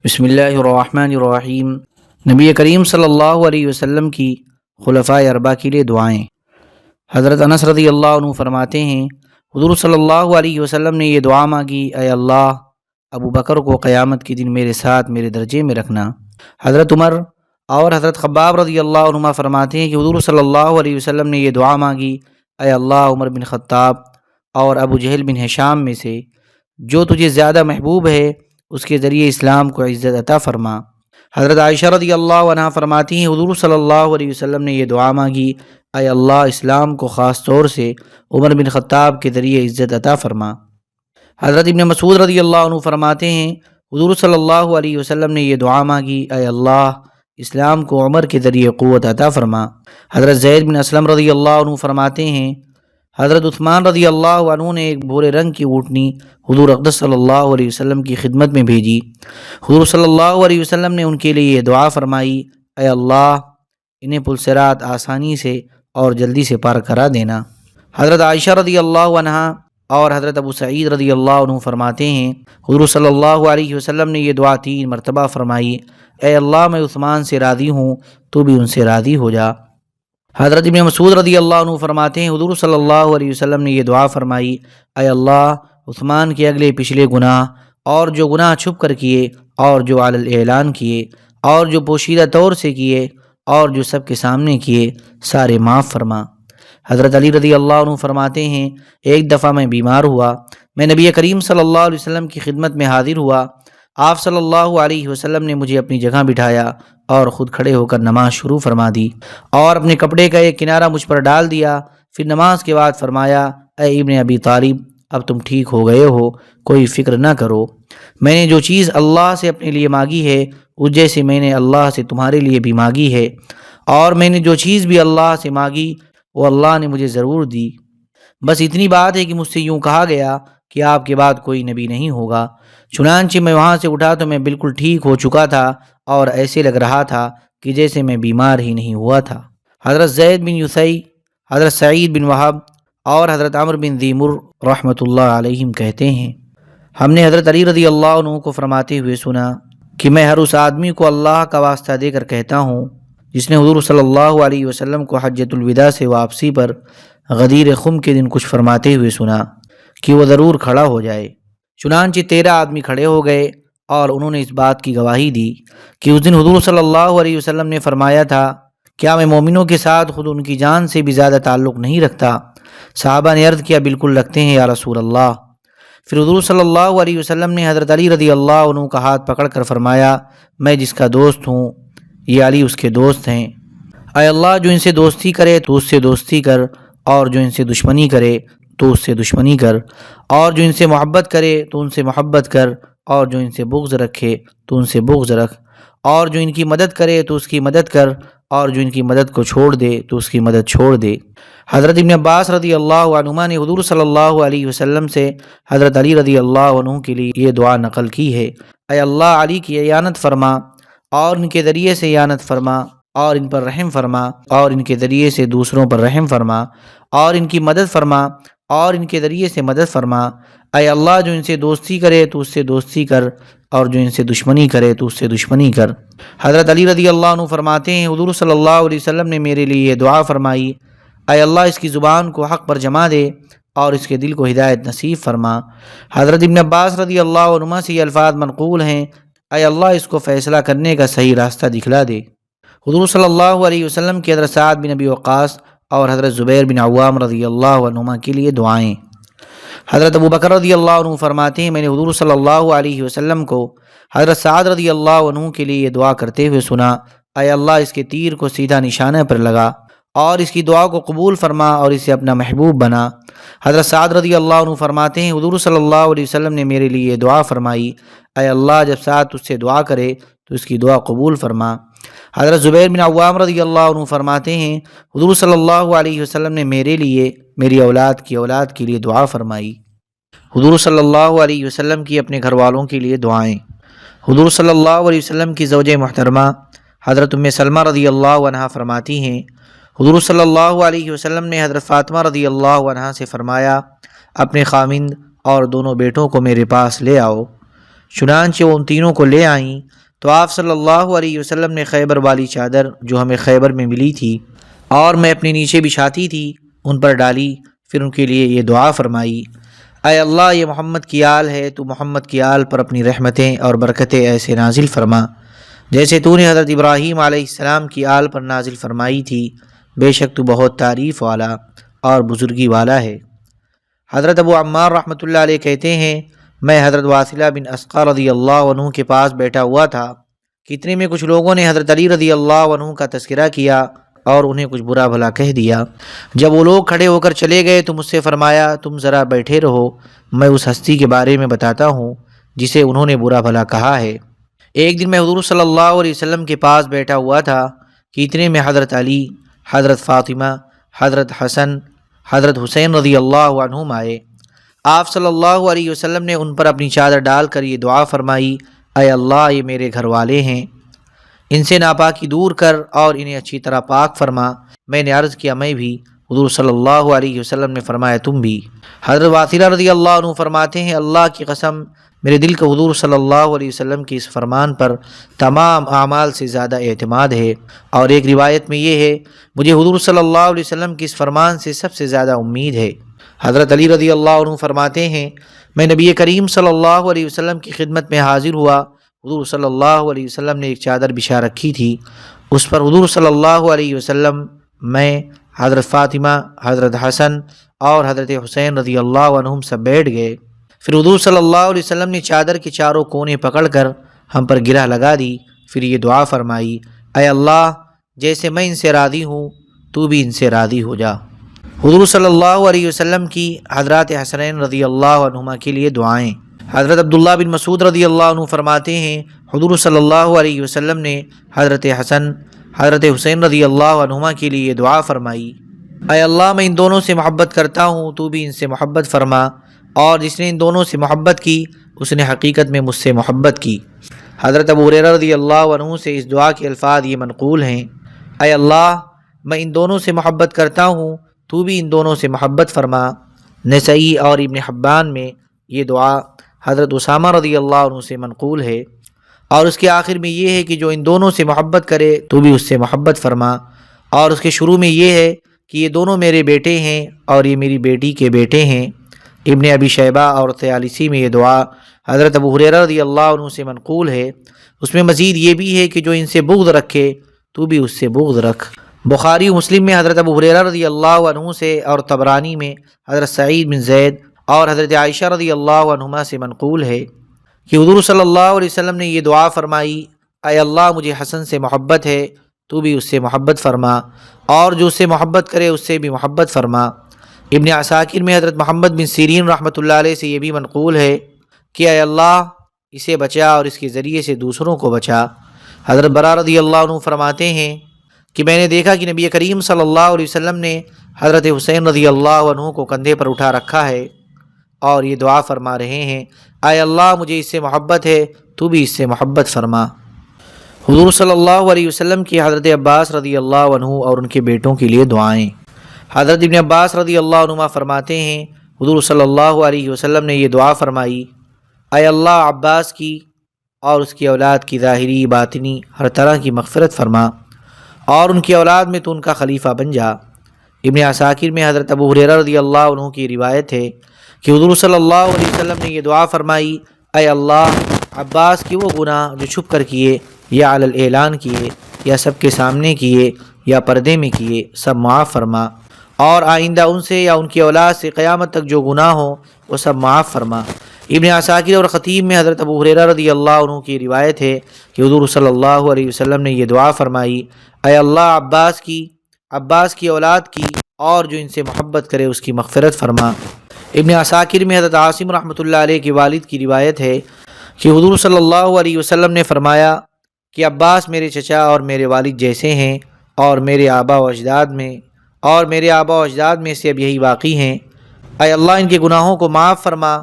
بسم اللہ الرحمن الرحیم۔ نبی کریم صلی اللہ علیہ وسلم کی خلفائے اربعہ کے لیے دعائیں۔ حضرت انس رضی اللہ عنہ فرماتے ہیں حضور صلی اللہ علیہ وسلم نے یہ دعا مانگی، اے اللہ ابو بکر کو قیامت کے دن میرے ساتھ میرے درجے میں رکھنا۔ حضرت عمر اور حضرت خباب رضی اللہ عنہما فرماتے ہیں کہ حضور صلی اللہ علیہ وسلم نے یہ دعا مانگی، اے اللہ عمر بن خطاب اور ابو جہل بن ہشام میں سے جو تجھے زیادہ محبوب ہے اس کے ذریعے اسلام کو عزت عطا فرما۔ حضرت عائشہ رضی اللہ عنہا فرماتی ہیں حضور صلی اللہ علیہ وسلم نے یہ دعا مانگی، اے اللہ اسلام کو خاص طور سے عمر بن خطاب کے ذریعے عزت عطا فرما۔ حضرت ابن مسعود رضی اللہ عنہ فرماتے ہیں حضور صلی اللہ علیہ وسلم نے یہ دعا مانگی، اے اللہ اسلام کو عمر کے ذریعے قوت عطا فرما۔ حضرت زید بن اسلم رضی اللہ عنہ فرماتے ہیں حضرت عثمان رضی اللہ عنہ نے ایک بھورے رنگ کی اونٹنی حضور اقدس صلی اللہ علیہ وسلم کی خدمت میں بھیجی۔ حضور صلی اللہ علیہ وسلم نے ان کے لیے یہ دعا فرمائی، اے اللہ انہیں پلسرات آسانی سے اور جلدی سے پار کرا دینا۔ حضرت عائشہ رضی اللہ عنہا اور حضرت ابو سعید رضی اللہ عنہ فرماتے ہیں حضور صلی اللہ علیہ وسلم نے یہ دعا 3 مرتبہ فرمائی، اے اللہ میں عثمان سے راضی ہوں تو بھی ان سے راضی ہو جا۔ حضرت ابن مسعود رضی اللہ عنہ فرماتے ہیں حضور صلی اللہ علیہ وسلم نے یہ دعا فرمائی، اے اللہ عثمان کے اگلے پچھلے گناہ اور جو گناہ چھپ کر کیے اور جو علی الاعلان کیے اور جو پوشیدہ طور سے کیے اور جو سب کے سامنے کیے سارے معاف فرما۔ حضرت علی رضی اللہ عنہ فرماتے ہیں ایک دفعہ میں بیمار ہوا، میں نبی کریم صلی اللہ علیہ وسلم کی خدمت میں حاضر ہوا، آپ صلی اللہ علیہ وسلم نے مجھے اپنی جگہ بٹھایا اور خود کھڑے ہو کر نماز شروع فرما دی اور اپنے کپڑے کا ایک کنارہ مجھ پر ڈال دیا، پھر نماز کے بعد فرمایا، اے ابن ابی طالب اب تم ٹھیک ہو گئے ہو، کوئی فکر نہ کرو، میں نے جو چیز اللہ سے اپنے لیے مانگی ہے اس جیسے میں نے اللہ سے تمہارے لیے بھی مانگی ہے، اور میں نے جو چیز بھی اللہ سے مانگی وہ اللہ نے مجھے ضرور دی، بس اتنی بات ہے کہ مجھ سے یوں کہا گیا کہ آپ کے بعد کوئی نبی نہیں ہوگا۔ چنانچہ میں وہاں سے اٹھا تو میں بالکل ٹھیک ہو چکا تھا اور ایسے لگ رہا تھا کہ جیسے میں بیمار ہی نہیں ہوا تھا۔ حضرت زید بن یوسئی، حضرت سعید بن وہب اور حضرت عمر بن ذیمر رحمۃ اللہ علیہم کہتے ہیں ہم نے حضرت علی رضی اللہ عنہ کو فرماتے ہوئے سنا کہ میں ہر اس آدمی کو اللہ کا واسطہ دے کر کہتا ہوں جس نے حضور صلی اللہ علیہ وسلم کو حجۃ الوداع سے واپسی پر غدیر خم کے دن کچھ فرماتے ہوئے سنا کہ وہ ضرور کھڑا ہو جائے۔ چنانچہ 13 آدمی کھڑے ہو گئے اور انہوں نے اس بات کی گواہی دی کہ اس دن حضور صلی اللہ علیہ وسلم نے فرمایا تھا کیا میں مومنوں کے ساتھ خود ان کی جان سے بھی زیادہ تعلق نہیں رکھتا؟ صحابہ نے عرض کیا بالکل رکھتے ہیں یا رسول اللہ۔ پھر حضور صلی اللہ علیہ وسلم نے حضرت علی رضی اللہ عنہ کا ہاتھ پکڑ کر فرمایا میں جس کا دوست ہوں یہ علی اس کے دوست ہیں، اے اللہ جو ان سے دوستی کرے تو اس سے دوستی کر اور جو ان سے دشمنی کرے تو اس سے دشمنی کر، اور جو ان سے محبت کرے تو ان سے محبت کر، اور جو ان سے بغض رکھے تو ان سے بغض رکھ، اور جو ان کی مدد کرے تو اس کی مدد کر، اور جو ان کی مدد کو چھوڑ دے تو اس کی مدد چھوڑ دے۔ حضرت ابن عباس رضی اللہ عنہما نے حضور صلی اللہ علیہ وسلم سے حضرت علی رضی اللہ عنہ کے لیے یہ دعا نقل کی ہے، اے اللہ علی کی اعانت فرما اور ان کے ذریعے سے اعانت فرما اور ان پر رحم فرما اور ان کے ذریعے سے دوسروں پر رحم فرما اور ان کی مدد فرما اور ان کے ذریعے سے مدد فرما، اے اللہ جو ان سے دوستی کرے تو اس سے دوستی کر اور جو ان سے دشمنی کرے تو اس سے دشمنی کر۔ حضرت علی رضی اللہ عنہ فرماتے ہیں حضور صلی اللہ علیہ وسلم نے میرے لیے یہ دعا فرمائی، اے اللہ اس کی زبان کو حق پر جما دے اور اس کے دل کو ہدایت نصیب فرما۔ حضرت ابن عباس رضی اللہ عنہما سے یہ الفاظ منقول ہیں، اے اللہ اس کو فیصلہ کرنے کا صحیح راستہ دکھلا دے۔ حضور صلی اللہ علیہ وسلم کے حضرت سعد بن ابی وقاص اور حضرت زبیر بن عوام رضی اللہ عنہما کے لیے دعائیں۔ حضرت ابو بکر رضی اللہ عنہ فرماتے ہیں میں نے حضور صلی اللہ علیہ وسلم کو حضرت سعد رضی اللہ عنہ کے لیے یہ دعا کرتے ہوئے سنا، اے اللہ اس کے تیر کو سیدھا نشانہ پر لگا اور اس کی دعا کو قبول فرما اور اسے اپنا محبوب بنا۔ حضرت سعد رضی اللہ عنہ فرماتے ہیں حضور صلی اللہ علیہ وسلم نے میرے لیے یہ دعا فرمائی، اے اللہ جب سعد تجھ سے دعا کرے تو اس کی دعا قبول فرما۔ حضرت زبیر بن عوام رضی اللہ عنہ فرماتے ہیں حضور صلی اللہ علیہ وسلم نے میرے لیے میری اولاد کی اولاد کے لیے دعا فرمائی۔ حضور صلی اللہ علیہ وسلم کی اپنے گھر والوں کے لیے دعائیں۔ حضور صلی اللہ علیہ وسلم کی زوجہ محترمہ حضرت ام سلمہ رضی اللہ عنہا فرماتی ہیں حضور صلی اللہ علیہ وسلم نے حضرت فاطمہ رضی اللہ عنہا سے فرمایا اپنے خاوند اور دونوں بیٹوں کو میرے پاس لے آؤ۔ چنانچہ وہ ان تینوں کو لے آئیں تو آپ صلی اللہ علیہ وسلم نے خیبر والی چادر جو ہمیں خیبر میں ملی تھی اور میں اپنے نیچے بچھاتی تھی ان پر ڈالی، پھر ان کے لیے یہ دعا فرمائی: اے اللہ، یہ محمد کی آل ہے، تو محمد کی آل پر اپنی رحمتیں اور برکتیں ایسے نازل فرما جیسے تو نے حضرت ابراہیم علیہ السلام کی آل پر نازل فرمائی تھی، بے شک تو بہت تعریف والا اور بزرگی والا ہے۔ حضرت ابو عمار رحمۃ اللہ علیہ کہتے ہیں، میں حضرت واصلہ بن اسقع رضی اللہ عنہ کے پاس بیٹھا ہوا تھا کہ اتنے میں کچھ لوگوں نے حضرت علی رضی اللہ عنہ کا تذکرہ کیا اور انہیں کچھ برا بھلا کہہ دیا۔ جب وہ لوگ کھڑے ہو کر چلے گئے تو مجھ سے فرمایا، تم ذرا بیٹھے رہو، میں اس ہستی کے بارے میں بتاتا ہوں جسے انہوں نے برا بھلا کہا ہے۔ ایک دن میں حضور صلی اللہ علیہ وسلم کے پاس بیٹھا ہوا تھا کہ اتنے میں حضرت علی، حضرت فاطمہ، حضرت حسن، حضرت حسین رضی اللہ عنہم آئے۔ آپ صلی اللہ علیہ وسلم نے ان پر اپنی چادر ڈال کر یہ دعا فرمائی: اے اللہ، یہ میرے گھر والے ہیں، ان سے ناپاکی دور کر اور انہیں اچھی طرح پاک فرما۔ میں نے عرض کیا، میں بھی؟ حضور صلی اللہ علیہ وسلم نے فرمایا، تم بھی۔ حضرت واصلہ رضی اللہ عنہ فرماتے ہیں، اللہ کی قسم، میرے دل کا حضور صلی اللہ علیہ وسلم کے اس فرمان پر تمام اعمال سے زیادہ اعتماد ہے، اور ایک روایت میں یہ ہے، مجھے حضور صلی اللہ علیہ وسلم کے اس فرمان سے سب سے زیادہ امید ہے۔ حضرت علی رضی اللہ عنہ فرماتے ہیں، میں نبی کریم صلی اللہ علیہ وسلم کی خدمت میں حاضر ہوا، حضور صلی اللہ علیہ وسلم نے ایک چادر بچھا رکھی تھی، اس پر حضور صلی اللہ علیہ وسلم، میں، حضرت فاطمہ، حضرت حسن اور حضرت حسین رضی اللہ عنہم سب بیٹھ گئے۔ پھر حضور صلی اللہ علیہ وسلم نے چادر کے چاروں کونے پکڑ کر ہم پر گرہ لگا دی، پھر یہ دعا فرمائی: اے اللہ، جیسے میں ان سے راضی ہوں تو بھی ان سے راضی ہو جا۔ حضور صلی اللہ علیہ وسلم کی حضرات حسنین رضی اللہ عنہما کے لیے دعائیں۔ حضرت عبداللہ بن مسعود رضی اللہ عنہ فرماتے ہیں، حضور صلی اللہ علیہ وسلم نے حضرت حسن، حضرت حسین رضی اللہ عنہما کے لیے دعا فرمائی: اے اللہ، میں ان دونوں سے محبت کرتا ہوں، تو بھی ان سے محبت فرما، اور جس نے ان دونوں سے محبت کی اس نے حقیقت میں مجھ سے محبت کی۔ حضرت ابو ہریرہ رضی اللہ عنہ سے اس دعا کے الفاظ یہ منقول ہیں: اے اللہ، میں ان دونوں سے محبت کرتا ہوں، تو بھی ان دونوں سے محبت فرما۔ نسائی اور ابن حبان میں یہ دعا حضرت اسامہ رضی اللہ عنہ سے منقول ہے، اور اس کے آخر میں یہ ہے کہ جو ان دونوں سے محبت کرے تو بھی اس سے محبت فرما، اور اس کے شروع میں یہ ہے کہ یہ دونوں میرے بیٹے ہیں اور یہ میری بیٹی کے بیٹے ہیں۔ ابن ابی شیبہ اور طیالسی میں یہ دعا حضرت ابو ہریرہ رضی اللہ عنہ سے منقول ہے، اس میں مزید یہ بھی ہے کہ جو ان سے بغض رکھے تو بھی اس سے بغض رکھ۔ بخاری و مسلم میں حضرت ابو ہریرہ رضی اللہ عنہ سے اور طبرانی میں حضرت سعید بن زید اور حضرت عائشہ رضی اللہ عنہما سے منقول ہے کہ حضور صلی اللہ علیہ وسلم نے یہ دعا فرمائی: اے اللہ، مجھے حسن سے محبت ہے، تو بھی اس سے محبت فرما، اور جو اس سے محبت کرے اس سے بھی محبت فرما۔ ابن عساکر میں حضرت محمد بن سیرین رحمۃ اللہ علیہ سے یہ بھی منقول ہے کہ اے اللہ، اسے بچا اور اس کے ذریعے سے دوسروں کو بچا۔ حضرت برا رضی اللہ عنہ فرماتے ہیں کہ میں نے دیکھا کہ نبی کریم صلی اللہ علیہ وسلم نے حضرت حسین رضی اللہ عنہ کو کندھے پر اٹھا رکھا ہے اور یہ دعا فرما رہے ہیں: اے اللہ، مجھے اس سے محبت ہے، تو بھی اس سے محبت فرما۔ حضور صلی اللہ علیہ وسلم کی حضرت عباس رضی اللہ عنہ اور ان کے بیٹوں کے لیے دعائیں۔ حضرت ابن عباس رضی اللہ عنہ فرماتے ہیں، حضور صلی اللہ علیہ وسلم نے یہ دعا فرمائی: اے اللہ، عباس کی اور اس کی اولاد کی ظاہری باطنی ہر طرح کی مغفرت فرما، اور ان کی اولاد میں تو ان کا خلیفہ بن جا۔ ابن عساکر میں حضرت ابو ہریرہ رضی اللہ عنہ کی روایت ہے کہ حضور صلی اللہ علیہ وسلم نے یہ دعا فرمائی: اے اللہ، عباس کے وہ گناہ جو چھپ کر کیے یا علی الاعلان کیے یا سب کے سامنے کیے یا پردے میں کیے، سب معاف فرما، اور آئندہ ان سے یا ان کی اولاد سے قیامت تک جو گناہ ہوں وہ سب معاف فرما۔ ابن عساکر اور خطیب میں حضرت ابو ہریرہ رضی اللہ عنہ کی روایت ہے کہ حضور صلی اللہ علیہ وسلم نے یہ دعا فرمائی: اے اللہ، عباس کی اولاد کی اور جو ان سے محبت کرے اس کی مغفرت فرما۔ ابن عساکر میں حضرت عاصم رحمۃ اللہ علیہ کے والد کی روایت ہے کہ حضور صلی اللہ علیہ وسلم نے فرمایا کہ عباس میرے چچا اور میرے والد جیسے ہیں، اور میرے آبا و اجداد میں سے اب یہی باقی ہیں۔ اے اللہ، ان کے گناہوں کو معاف فرما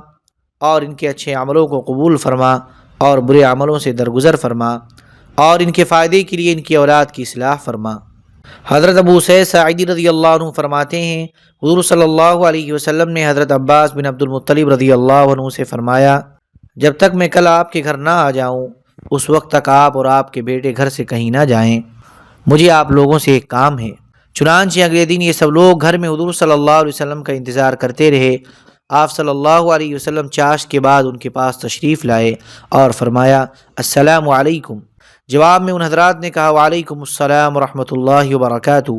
اور ان کے اچھے عملوں کو قبول فرما اور برے عملوں سے درگزر فرما، اور ان کے فائدے کے لیے ان کی اولاد کی اصلاح فرما۔ حضرت ابو سعید ساعدی رضی اللہ عنہ فرماتے ہیں، حضور صلی اللہ علیہ وسلم نے حضرت عباس بن عبد المطلب رضی اللہ عنہ سے فرمایا: جب تک میں کل آپ کے گھر نہ آ جاؤں اس وقت تک آپ اور آپ کے بیٹے گھر سے کہیں نہ جائیں، مجھے آپ لوگوں سے ایک کام ہے۔ چنانچہ اگلے دن یہ سب لوگ گھر میں حضور صلی اللہ علیہ وسلم کا انتظار کرتے رہے۔ آپ صلی اللہ علیہ وسلم چاشت کے بعد ان کے پاس تشریف لائے اور فرمایا السلام علیکم۔ جواب میں ان حضرات نے کہا وعلیکم السلام ورحمۃ اللہ وبرکاتہ۔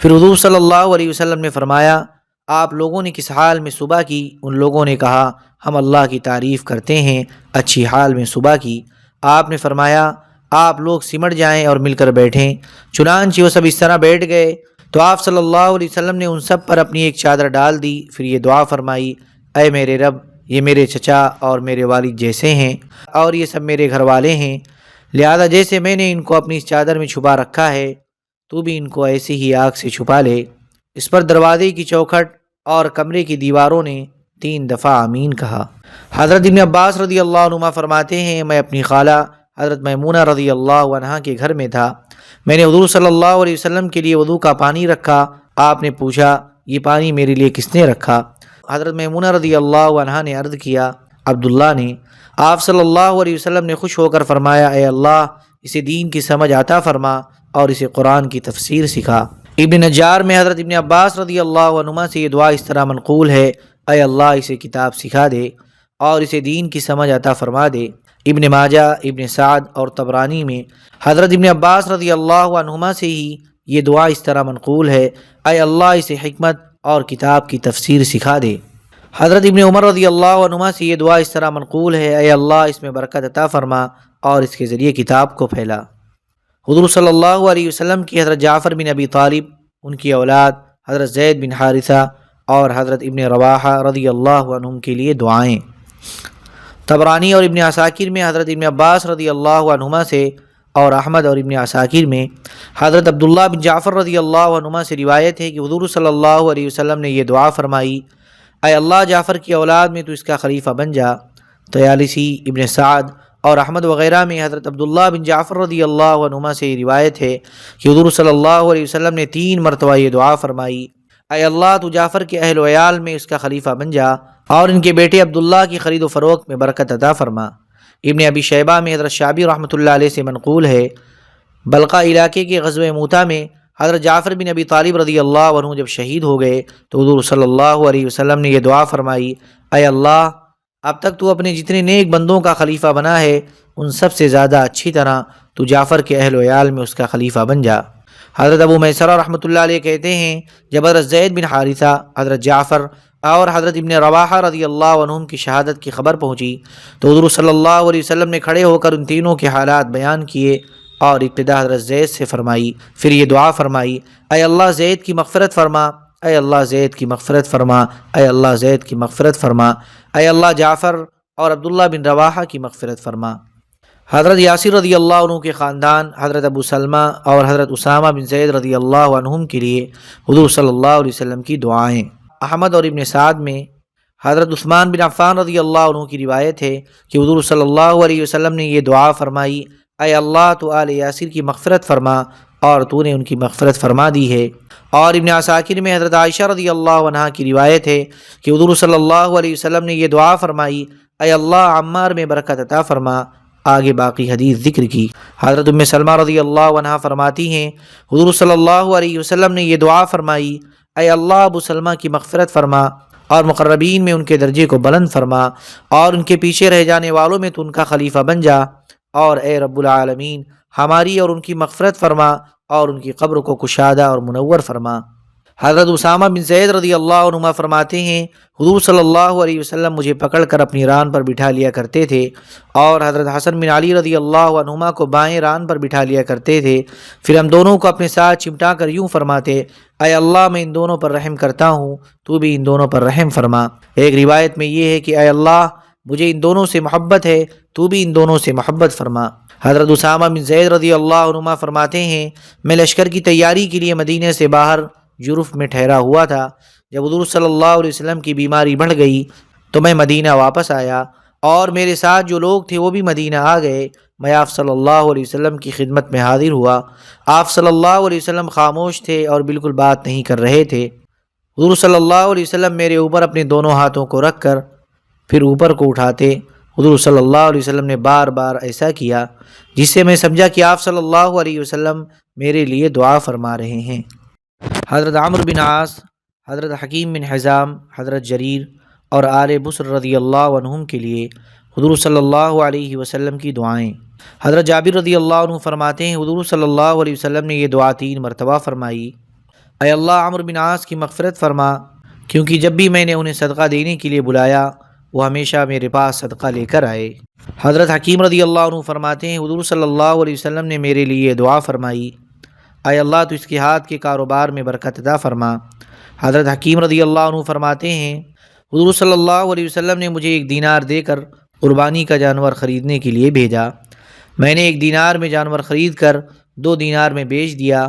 پھر حضور صلی اللہ علیہ وسلم نے فرمایا آپ لوگوں نے کس حال میں صبح کی؟ ان لوگوں نے کہا ہم اللہ کی تعریف کرتے ہیں، اچھی حال میں صبح کی۔ آپ نے فرمایا آپ لوگ سمٹ جائیں اور مل کر بیٹھیں۔ چنانچہ وہ سب اس طرح بیٹھ گئے تو آپ صلی اللہ علیہ وسلم نے ان سب پر اپنی ایک چادر ڈال دی، پھر یہ دعا فرمائی اے میرے رب، یہ میرے چچا اور میرے والد جیسے ہیں اور یہ سب میرے گھر والے ہیں، لہذا جیسے میں نے ان کو اپنی اس چادر میں چھپا رکھا ہے تو بھی ان کو ایسی ہی آگ سے چھپا لے۔ اس پر دروازے کی چوکھٹ اور کمرے کی دیواروں نے 3 دفعہ آمین کہا۔ حضرت ابن عباس رضی اللہ عنہما فرماتے ہیں میں اپنی خالہ حضرت میمونہ رضی اللہ عنہا کے گھر میں تھا، میں نے حضور صلی اللہ علیہ وسلم کے لیے وضو کا پانی رکھا۔ آپ نے پوچھا یہ پانی میرے لیے کس نے رکھا؟ حضرت میمونہ رضی اللہ عنہا نے عرض کیا عبداللہ نے۔ آپ صلی اللہ علیہ وسلم نے خوش ہو کر فرمایا اے اللہ اسے دین کی سمجھ عطا فرما اور اسے قرآن کی تفسیر سکھا۔ ابن نجار میں حضرت ابن عباس رضی اللہ عنہما سے یہ دعا اس طرح منقول ہے اے اللہ اسے کتاب سکھا دے اور اسے دین کی سمجھ عطا فرما دے۔ ابن ماجہ، ابن سعد اور طبرانی میں حضرت ابن عباس رضی اللہ عنہما سے ہی یہ دعا اس طرح منقول ہے اے اللہ اسے حکمت اور کتاب کی تفسیر سکھا دے۔ حضرت ابن عمر رضی اللہ عنہما سے یہ دعا اس طرح منقول ہے اے اللہ اس میں برکت عطا فرما اور اس کے ذریعے کتاب کو پھیلا۔ حضور صلی اللہ علیہ وسلم کی حضرت جعفر بن ابی طالب، ان کی اولاد حضرت زید بن حارثہ اور حضرت ابن رواحہ رضی اللہ عنہم کے لیے دعائیں۔ طبرانی اور ابن عساکر میں حضرت ابن عباس رضی اللہ عنہما سے اور احمد اور ابن عساکر میں حضرت عبداللہ بن جعفر رضی اللہ عنہما سے روایت ہے کہ حضور صلی اللہ علیہ وسلم نے یہ دعا فرمائی اے اللہ جعفر کی اولاد میں تو اس کا خلیفہ بن جا۔ طیالسی، ابن سعد اور احمد وغیرہ میں حضرت عبداللہ بن جعفر رضی اللہ عنہما سے روایت ہے کہ حضور صلی اللہ علیہ وسلم نے 3 مرتبہ یہ دعا فرمائی اے اللہ تو جعفر کے اہل و عیال میں اس کا خلیفہ بن جا اور ان کے بیٹے عبداللہ کی خرید و فروخت میں برکت عطا فرما۔ ابن ابی شیبہ میں حضرت شعبی رحمۃ اللہ علیہ سے منقول ہے بلقا علاقے کے غزوہ موتہ میں حضرت جعفر بن ابی طالب رضی اللہ عنہ جب شہید ہو گئے تو حضور صلی اللہ علیہ وسلم نے یہ دعا فرمائی اے اللہ اب تک تو اپنے جتنے نیک بندوں کا خلیفہ بنا ہے ان سب سے زیادہ اچھی طرح تو جعفر کے اہل و عیال میں اس کا خلیفہ بن جا۔ حضرت ابو میسرہ رحمۃ اللہ علیہ کہتے ہیں جب حضرت زید بن حارثہ، حضرت جعفر اور حضرت ابن رواحہ رضی اللہ عنہم کی شہادت کی خبر پہنچی تو حضور صلی اللہ علیہ وسلم نے کھڑے ہو کر ان تینوں کے حالات بیان کیے اور ابتدا حضرت زید سے فرمائی، پھر یہ دعا فرمائی اے اللہ زید کی مغفرت فرما، اے اللہ زید کی مغفرت فرما، اے اللہ زید کی مغفرت فرما، اے اللہ جعفر اور عبداللہ بن رواحہ کی مغفرت فرما۔ حضرت یاسر رضی اللہ عنہ کے خاندان حضرت ابو سلمہ اور حضرت اسامہ بن زید رضی اللہ عنہم کے لیے حضور صلی اللہ علیہ وسلم کی دعائیں۔ احمد اور ابن سعد میں حضرت عثمان بن عفان رضی اللہ عنہ کی روایت ہے کہ حضور صلی اللہ علیہ وسلم نے یہ دعا فرمائی اے اللہ تو آل یاسر کی مغفرت فرما اور تو نے ان کی مغفرت فرما دی ہے۔ اور ابن عساکر میں حضرت عائشہ رضی اللہ عنہا کی روایت ہے کہ حضور صلی اللہ علیہ وسلم نے یہ دعا فرمائی اے اللہ عمار میں برکت عطا فرما، آگے باقی حدیث ذکر کی۔ حضرت ام سلمہ رضی اللہ عنہا فرماتی ہیں حضور صلی اللہ علیہ وسلم نے یہ دعا فرمائی اے اللہ ابو سلمہ کی مغفرت فرما اور مقربین میں ان کے درجے کو بلند فرما اور ان کے پیچھے رہ جانے والوں میں تو ان کا خلیفہ بن جا، اور اے رب العالمین ہماری اور ان کی مغفرت فرما اور ان کی قبر کو کشادہ اور منور فرما۔ حضرت اسامہ بن زید رضی اللہ عنہما فرماتے ہیں حضور صلی اللہ علیہ وسلم مجھے پکڑ کر اپنی ران پر بٹھا لیا کرتے تھے اور حضرت حسن بن علی رضی اللہ عنہما کو بائیں ران پر بٹھا لیا کرتے تھے، پھر ہم دونوں کو اپنے ساتھ چمٹا کر یوں فرماتے اے اللہ میں ان دونوں پر رحم کرتا ہوں تو بھی ان دونوں پر رحم فرما۔ ایک روایت میں یہ ہے کہ اے اللہ مجھے ان دونوں سے محبت ہے تو بھی ان دونوں سے محبت فرما۔ حضرت اسامہ بن زید رضی اللہ عنہما فرماتے ہیں میں لشکر کی تیاری کے لیے مدینے سے باہر جرف میں ٹھہرا ہوا تھا، جب حضور صلی اللہ علیہ وسلم کی بیماری بڑھ گئی تو میں مدینہ واپس آیا اور میرے ساتھ جو لوگ تھے وہ بھی مدینہ آ گئے، میں آپ صلی اللہ علیہ وسلم کی خدمت میں حاضر ہوا، آپ صلی اللہ علیہ وسلم خاموش تھے اور بالکل بات نہیں کر رہے تھے، حضور صلی اللہ علیہ وسلم میرے اوپر اپنے دونوں ہاتھوں کو رکھ کر پھر اوپر کو اٹھاتے حضور صلی اللہ علیہ وسلم نے بار بار ایسا کیا جس سے میں سمجھا کہ آپ صلی اللہ علیہ وسلم میرے لیے دعا فرما رہے ہیں۔ حضرت عمرو بن عاص، حضرت حکیم بن حزام، حضرت جریر اور آل بصر رضی اللہ عنہم کے لیے حضور صلی اللہ علیہ وسلم کی دعائیں۔ حضرت جابر رضی اللہ عنہ فرماتے ہیں حضور صلی اللہ علیہ وسلم نے یہ دعا 3 مرتبہ فرمائی، اے اللہ عمرو بن عاص کی مغفرت فرما، کیونکہ جب بھی میں نے انہیں صدقہ دینے کے لیے بلایا وہ ہمیشہ میرے پاس صدقہ لے کر آئے۔ حضرت حکیم رضی اللہ عنہ فرماتے ہیں حضور صلی اللہ علیہ وسلم نے میرے لیے دعا فرمائی، اے اللہ تو اس کے ہاتھ کے کاروبار میں برکت عطا فرما۔ حضرت حکیم رضی اللہ عنہ فرماتے ہیں حضور صلی اللہ علیہ وسلم نے مجھے 1 دینار دے کر قربانی کا جانور خریدنے کے لیے بھیجا۔ میں نے 1 دینار میں جانور خرید کر 2 دینار میں بیچ دیا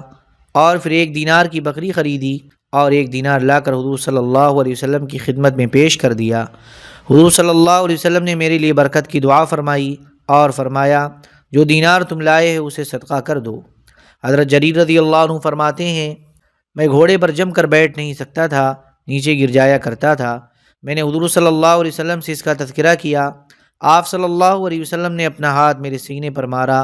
اور پھر 1 دینار کی بکری خریدی اور 1 دینار لا کر حضور صلی اللہ علیہ وسلم کی خدمت میں پیش کر دیا۔ حضور صلی اللہ علیہ وسلم نے میرے لیے برکت کی دعا فرمائی اور فرمایا جو دینار تم لائے ہو اسے صدقہ کر دو۔ حضرت جریر رضی اللہ عنہ فرماتے ہیں میں گھوڑے پر جم کر بیٹھ نہیں سکتا تھا، نیچے گر جایا کرتا تھا۔ میں نے حضور صلی اللہ علیہ وسلم سے اس کا تذکرہ کیا، آپ صلی اللہ علیہ وسلم نے اپنا ہاتھ میرے سینے پر مارا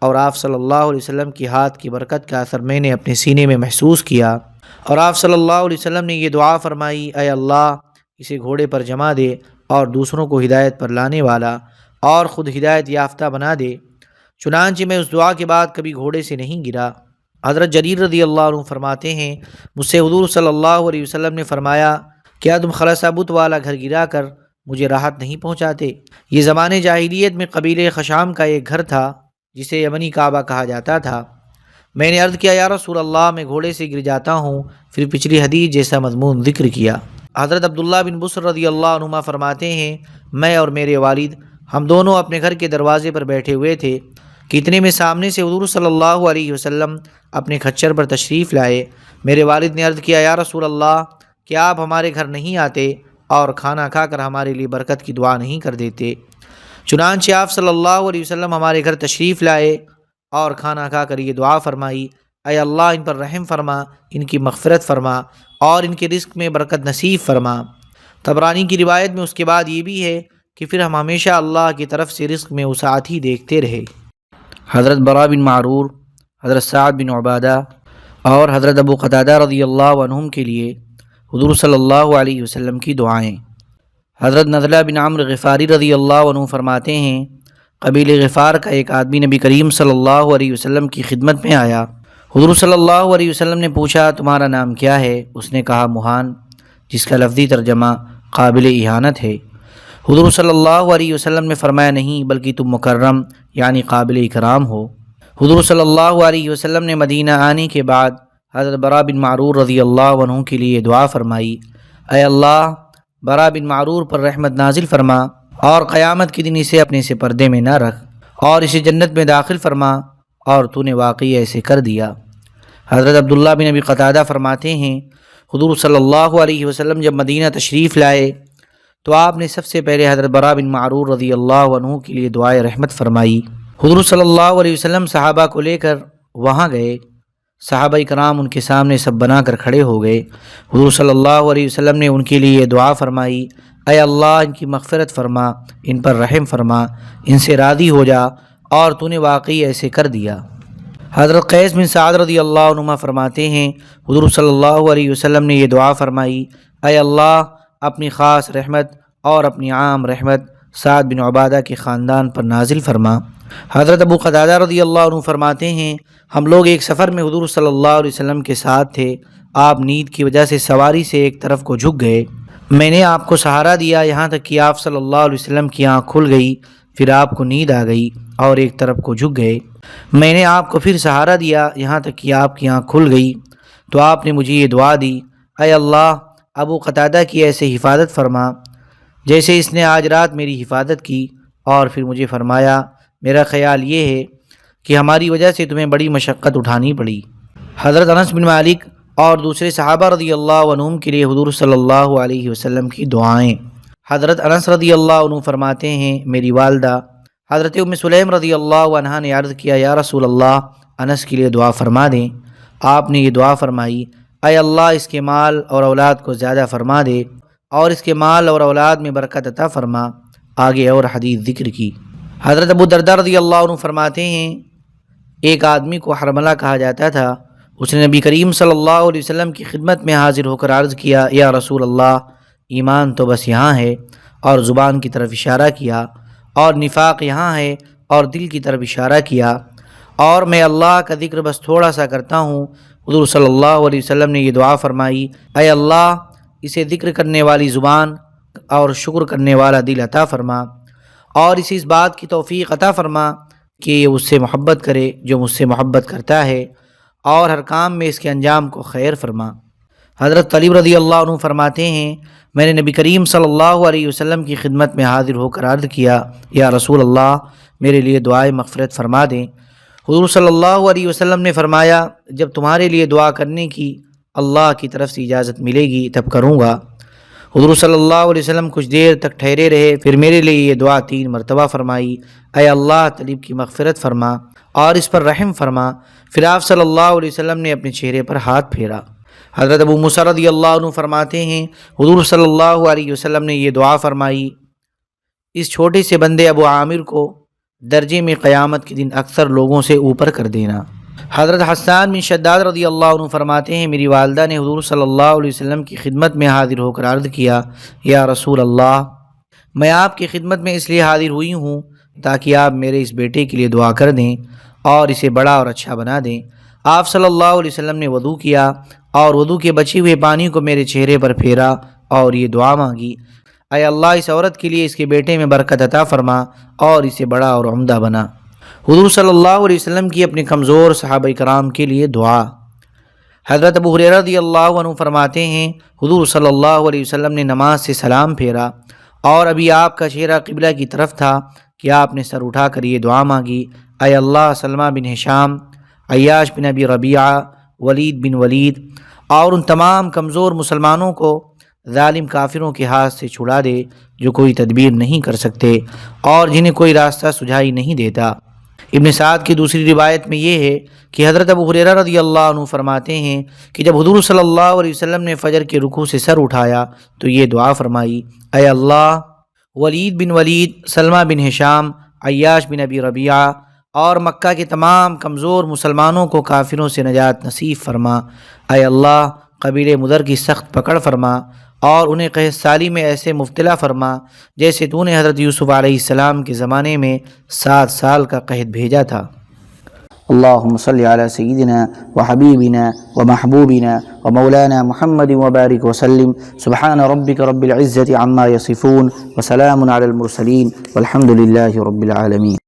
اور آپ صلی اللہ علیہ وسلم کی ہاتھ کی برکت کا اثر میں نے اپنے سینے میں محسوس کیا، اور آپ صلی اللہ علیہ وسلم نے یہ دعا فرمائی، اے اللہ اسے گھوڑے پر جما دے اور دوسروں کو ہدایت پر لانے والا اور خود ہدایت یافتہ بنا دے۔ چنانچہ میں اس دعا کے بعد کبھی گھوڑے سے نہیں گرا۔ حضرت جریر رضی اللہ عنہ فرماتے ہیں مجھ سے حضور صلی اللہ علیہ وسلم نے فرمایا کیا تم خلصہ بت والا گھر گرا کر مجھے راحت نہیں پہنچاتے؟ یہ زمانے جاہلیت میں قبیلہ خشام کا ایک گھر تھا جسے یمنی کعبہ کہا جاتا تھا۔ میں نے عرض کیا یا رسول اللہ میں گھوڑے سے گر جاتا ہوں، پھر پچھلی حدیث جیسا مضمون ذکر کیا۔ حضرت عبداللہ بن بصر رضی اللہ عنہما فرماتے ہیں میں اور میرے والد ہم دونوں اپنے گھر کے دروازے پر بیٹھے ہوئے تھے کہ اتنے میں سامنے سے حضور صلی اللہ علیہ وسلم اپنے کھچر پر تشریف لائے۔ میرے والد نے عرض کیا یا رسول اللہ کیا آپ ہمارے گھر نہیں آتے اور کھانا کھا کر ہمارے لیے برکت کی دعا نہیں کر دیتے؟ چنانچہ آپ صلی اللہ علیہ وسلم ہمارے گھر تشریف لائے اور کھانا کھا کر یہ دعا فرمائی، اے اللہ ان پر رحم فرما، ان کی مغفرت فرما اور ان کے رزق میں برکت نصیب فرما۔ طبرانی کی روایت میں اس کے بعد یہ بھی ہے کہ پھر ہم ہمیشہ اللہ کی طرف سے رزق میں وسعت ہی دیکھتے رہے۔ حضرت براء بن معرور، حضرت سعد بن عبادہ اور حضرت ابو قتادہ رضی اللہ عنہم کے لیے حضور صلی اللہ علیہ وسلم کی دعائیں۔ حضرت نضلہ بن عمرو غفاری رضی اللہ عنہ فرماتے ہیں قبیلہ غفار کا ایک آدمی نبی کریم صلی اللہ علیہ وسلم کی خدمت میں آیا۔ حضور صلی اللہ علیہ وسلم نے پوچھا تمہارا نام کیا ہے؟ اس نے کہا مہان، جس کا لفظی ترجمہ قابل اہانت ہے۔ حضور صلی اللہ علیہ وسلم نے فرمایا نہیں بلکہ تم مکرم یعنی قابل اکرام ہو۔ حضور صلی اللہ علیہ وسلم نے مدینہ آنے کے بعد حضرت براء بن معرور رضی اللہ عنہ کے لیے دعا فرمائی، اے اللہ براء بن معرور پر رحمت نازل فرما اور قیامت کے دن اسے اپنے سے پردے میں نہ رکھ اور اسے جنت میں داخل فرما، اور تو نے واقعی ایسے کر دیا۔ حضرت عبداللہ بن ابی قتادہ فرماتے ہیں حضور صلی اللہ علیہ وسلم جب مدینہ تشریف لائے تو آپ نے سب سے پہلے حضرت براء بن معرور رضی اللہ عنہ کے لیے دعائے رحمت فرمائی۔ حضور صلی اللہ علیہ وسلم صحابہ کو لے کر وہاں گئے، صحابہ کرام ان کے سامنے سب بنا کر کھڑے ہو گئے۔ حضور صلی اللہ علیہ وسلم نے ان کے لیے دعا فرمائی، اے اللہ ان کی مغفرت فرما، ان پر رحم فرما، ان سے راضی ہو جا، اور تو نے واقعی ایسے کر دیا۔ حضرت قیس بن سعد رضی اللہ عنہ فرماتے ہیں حضور صلی اللہ علیہ وسلم نے یہ دعا فرمائی، اے اللہ اپنی خاص رحمت اور اپنی عام رحمت سعد بن عبادہ کے خاندان پر نازل فرما۔ حضرت ابو قتادہ رضی اللہ عنہ فرماتے ہیں ہم لوگ ایک سفر میں حضور صلی اللہ علیہ وسلم کے ساتھ تھے، آپ نیند کی وجہ سے سواری سے ایک طرف کو جھک گئے، میں نے آپ کو سہارا دیا یہاں تک کہ آپ صلی اللہ علیہ وسلم کی آنکھ کھل گئی، پھر آپ کو نیند آ گئی اور ایک طرف کو جھک گئے، میں نے آپ کو پھر سہارا دیا یہاں تک کہ آپ کی آنکھ کھل گئی تو آپ نے مجھے یہ دعا دی، اے اللہ ابو قتادہ کی ایسے حفاظت فرما جیسے اس نے آج رات میری حفاظت کی، اور پھر مجھے فرمایا میرا خیال یہ ہے کہ ہماری وجہ سے تمہیں بڑی مشقت اٹھانی پڑی۔ حضرت انس بن مالک اور دوسرے صحابہ رضی اللہ عنہم کے لیے حضور صلی اللہ علیہ وسلم کی دعائیں۔ حضرت انس رضی اللہ عنہ فرماتے ہیں میری والدہ حضرت ام سلیم رضی اللہ عنہا نے عرض کیا یا رسول اللہ انس کے لیے دعا فرما دیں۔ آپ نے یہ دعا فرمائی، اے اللہ اس کے مال اور اولاد کو زیادہ فرما دے اور اس کے مال اور اولاد میں برکت عطا فرما، آگے اور حدیث ذکر کی۔ حضرت ابو درداء رضی اللہ عنہ فرماتے ہیں ایک آدمی کو حرملہ کہا جاتا تھا، اس نے نبی کریم صلی اللہ علیہ وسلم کی خدمت میں حاضر ہو کر عرض کیا، یا رسول اللہ، ایمان تو بس یہاں ہے، اور زبان کی طرف اشارہ کیا، اور نفاق یہاں ہے اور دل کی طرف اشارہ کیا، اور میں اللہ کا ذکر بس تھوڑا سا کرتا ہوں۔ حضور صلی اللہ علیہ وسلم نے یہ دعا فرمائی، اے اللہ، اسے ذکر کرنے والی زبان اور شکر کرنے والا دل عطا فرما، اور اسے اس بات کی توفیق عطا فرما کہ یہ اس سے محبت کرے جو مجھ سے محبت کرتا ہے، اور ہر کام میں اس کے انجام کو خیر فرما۔ حضرت طلیب رضی اللہ عنہ فرماتے ہیں میں نے نبی کریم صلی اللہ علیہ وسلم کی خدمت میں حاضر ہو کر عرض کیا، یا رسول اللہ، میرے لیے دعائے مغفرت فرما دیں۔ حضور صلی اللہ علیہ وسلم نے فرمایا، جب تمہارے لیے دعا کرنے کی اللہ کی طرف سے اجازت ملے گی تب کروں گا۔ حضور صلی اللہ علیہ وسلم کچھ دیر تک ٹھہرے رہے، پھر میرے لیے یہ دعا 3 مرتبہ فرمائی، اے اللہ، طلیب کی مغفرت فرما اور اس پر رحم فرما۔ پھر آپ صلی اللہ علیہ وسلم نے اپنے چہرے پر ہاتھ پھیرا۔ حضرت ابو موسیٰ رضی اللہ عنہ فرماتے ہیں حضور صلی اللہ علیہ وسلم نے یہ دعا فرمائی، اس چھوٹے سے بندے ابو عامر کو درجے میں قیامت کے دن اکثر لوگوں سے اوپر کر دینا۔ حضرت حسان بن شداد رضی اللہ عنہ فرماتے ہیں میری والدہ نے حضور صلی اللہ علیہ وسلم کی خدمت میں حاضر ہو کر عرض کیا، یا رسول اللہ، میں آپ کی خدمت میں اس لیے حاضر ہوئی ہوں تاکہ آپ میرے اس بیٹے کے لیے دعا کر دیں اور اسے بڑا اور اچھا بنا دیں۔ آپ صلی اللہ علیہ وسلم نے وضو کیا اور وضو کے بچے ہوئے پانی کو میرے چہرے پر پھیرا اور یہ دعا مانگی، اے اللہ، اس عورت کے لیے اس کے بیٹے میں برکت عطا فرما اور اسے بڑا اور عمدہ بنا۔ حضور صلی اللہ علیہ وسلم کی اپنے کمزور صحابہ کرام کے لیے دعا۔ حضرت ابو ہریرہ رضی اللہ عنہ فرماتے ہیں حضور صلی اللہ علیہ وسلم نے نماز سے سلام پھیرا اور ابھی آپ کا چہرہ قبلہ کی طرف تھا کہ آپ نے سر اٹھا کر یہ دعا مانگی، اے اللہ، سلمہ بن ہشام، عیاش بن ابی ربیعہ، ولید بن ولید اور ان تمام کمزور مسلمانوں کو ظالم کافروں کے ہاتھ سے چھڑا دے جو کوئی تدبیر نہیں کر سکتے اور جنہیں کوئی راستہ سجھائی نہیں دیتا۔ ابن سعد کی دوسری روایت میں یہ ہے کہ حضرت ابو ہریرہ رضی اللہ عنہ فرماتے ہیں کہ جب حضور صلی اللہ علیہ وسلم نے فجر کے رکوع سے سر اٹھایا تو یہ دعا فرمائی، اے اللہ، ولید بن ولید، سلمہ بن ہشام، عیاش بن ابی ربیعہ اور مکہ کے تمام کمزور مسلمانوں کو کافروں سے نجات نصیب فرما۔ اے اللہ، قبیلہ مدر کی سخت پکڑ فرما اور انہیں قحط سالی میں ایسے مبتلا فرما جیسے تو نے حضرت یوسف علیہ السلام کے زمانے میں 7 سال کا قحط بھیجا تھا۔ اللہم صلی علی سیدنا وحبیبنا ومحبوبنا ومولانا محمد وبارک وسلم۔ سبحان ربک رب العزة عما یصفون وسلام علی المرسلین والحمد للہ رب العالمین۔